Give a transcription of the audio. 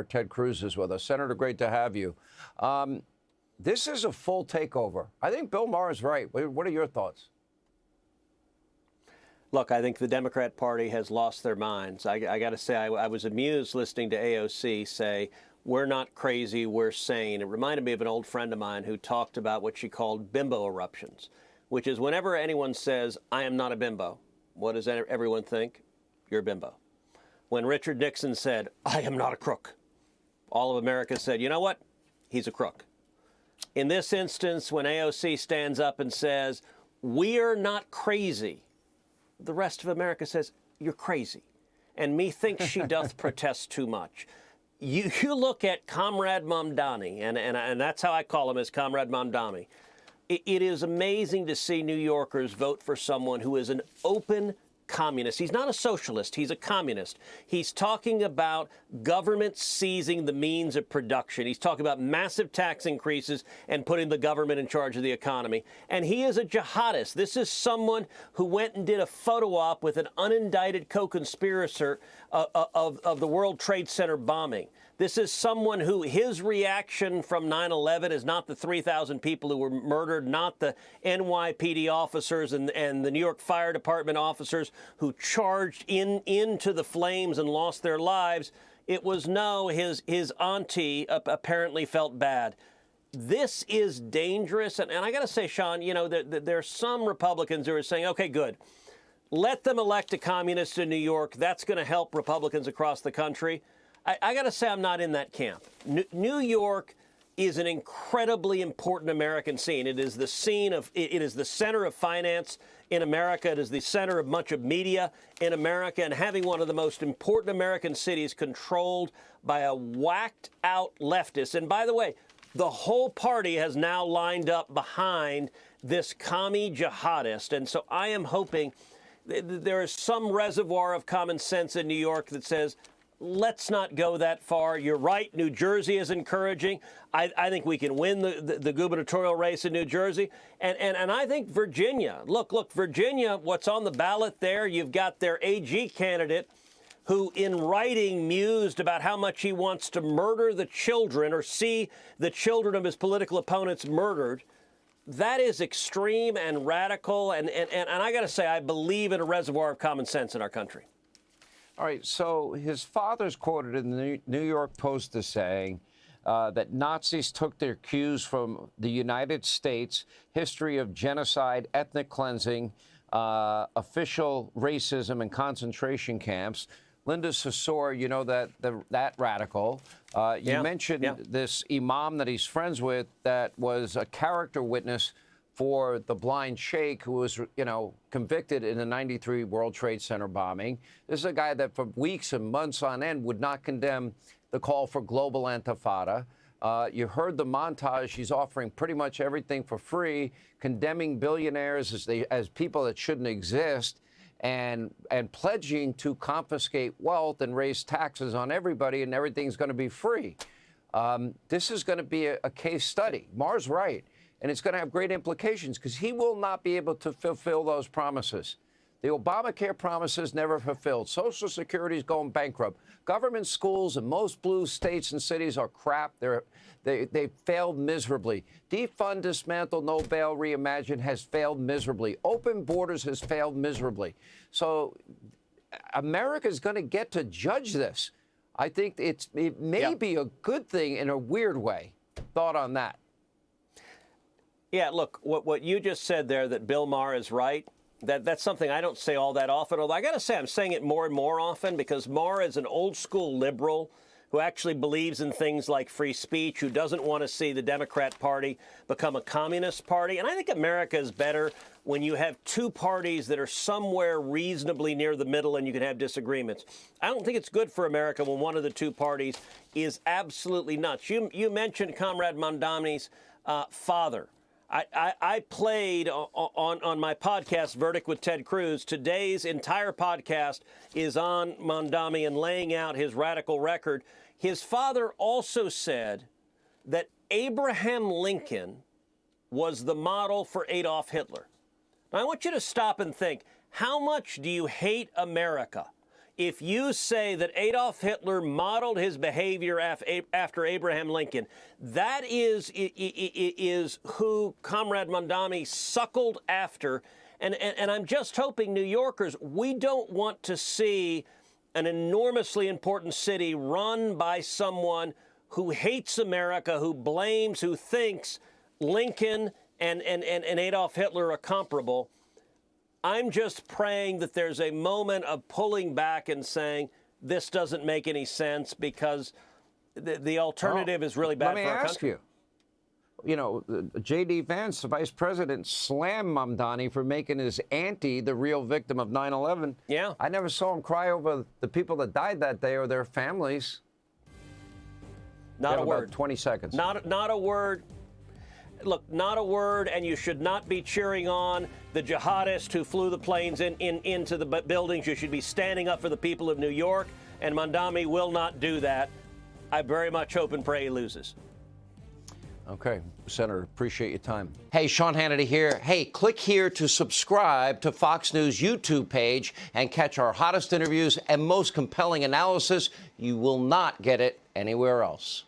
Ted Cruz is with us. Senator, great to have you. This is a full takeover. I think Bill Maher is right. What are your thoughts? Look, I think the Democrat Party has lost their minds. I got to say, I was amused listening to AOC say, we're not crazy, we're sane. It reminded me of an old friend of mine who talked about what she called bimbo eruptions, which is whenever anyone says, I am not a bimbo, what does everyone think? You're a bimbo. When Richard Nixon said, I am not a crook, all of America said, you know what? He's a crook. In this instance, when AOC stands up and says, we are not crazy, the rest of America says, you're crazy. And methinks she doth protest too much. You look at Comrade Mamdani, and that's how I call him, as Comrade Mamdani. It is amazing to see New Yorkers vote for someone who is an open communist. He's not a socialist. He's a communist. He's talking about government seizing the means of production. He's talking about massive tax increases and putting the government in charge of the economy. And he is a jihadist. This is someone who went and did a photo op with an unindicted co-conspirator of the World Trade Center bombing. This is someone who his reaction from 9/11 is not the 3,000 people who were murdered, not the NYPD officers and the New York Fire Department officers who charged into the flames and lost their lives. It was no, his auntie apparently felt bad. This is dangerous. And I got to say, Sean, you know, there are some Republicans who are saying, OK, good. Let them elect a communist in New York. That's going to help Republicans across the country. I got to say I'm not in that camp. New York is an incredibly important American scene. It is the center of finance in America. It is the center of much of media in America. And having one of the most important American cities controlled by a whacked out leftist. And by the way, the whole party has now lined up behind this commie jihadist. And so I am hoping there is some reservoir of common sense in New York that says, let's not go that far. You're right. New Jersey is encouraging. I think we can win the gubernatorial race in New Jersey. And I think Virginia, look, Virginia, what's on the ballot there, you've got their AG candidate who in writing mused about how much he wants to murder the children or see the children of his political opponents murdered. That is extreme and radical. And I got to say, I believe in a reservoir of common sense in our country. All right, so his father's quoted in the New York Post as saying that Nazis took their cues from the United States, history of genocide, ethnic cleansing, official racism and concentration camps. Linda Sassour, you know that radical. You mentioned this imam that he's friends with that was a character witness for the blind sheikh who was, convicted in the '93 World Trade Center bombing. This is a guy that for weeks and months on end would not condemn the call for global intifada. You heard the montage. He's offering pretty much everything for free, condemning billionaires as people that shouldn't exist, and pledging to confiscate wealth and raise taxes on everybody, and everything's going to be free. This is going to be a case study. Maher's right. And it's going to have great implications because he will not be able to fulfill those promises. The Obamacare promises never fulfilled. Social Security is going bankrupt. Government schools in most blue states and cities are crap. They failed miserably. Defund, dismantle, no bail, reimagine has failed miserably. Open borders has failed miserably. So America is going to get to judge this. I think it may be a good thing in a weird way. Thought on that? Yeah, look, what you just said there, that Bill Maher is right, that's something I don't say all that often, although I got to say I'm saying it more and more often because Maher is an old-school liberal who actually believes in things like free speech, who doesn't want to see the Democrat Party become a communist party. And I think America is better when you have two parties that are somewhere reasonably near the middle and you can have disagreements. I don't think it's good for America when one of the two parties is absolutely nuts. You mentioned Comrade Mamdani's father. I played on my podcast, Verdict with Ted Cruz. Today's entire podcast is on Mamdani and laying out his radical record. His father also said that Abraham Lincoln was the model for Adolf Hitler. Now, I want you to stop and think, how much do you hate America If you say that Adolf Hitler modeled his behavior after Abraham Lincoln, that is who Comrade Mamdani suckled after. And I'm just hoping, New Yorkers, we don't want to see an enormously important city run by someone who hates America, who blames, who thinks Lincoln and Adolf Hitler are comparable. I'm just praying that there's a moment of pulling back and saying, this doesn't make any sense, because the alternative is really bad for our country. You know, J.D. Vance, the vice president, slammed Mamdani for making his auntie the real victim of 9/11. Yeah. I never saw him cry over the people that died that day or their families. Not a word. 20 seconds. Not a word. Look, not a word, and you should not be cheering on the jihadists who flew the planes into the buildings. You should be standing up for the people of New York, and Mamdani will not do that. I very much hope and pray he loses. Okay, Senator, appreciate your time. Hey, Sean Hannity here. Hey, click here to subscribe to Fox News YouTube page and catch our hottest interviews and most compelling analysis. You will not get it anywhere else.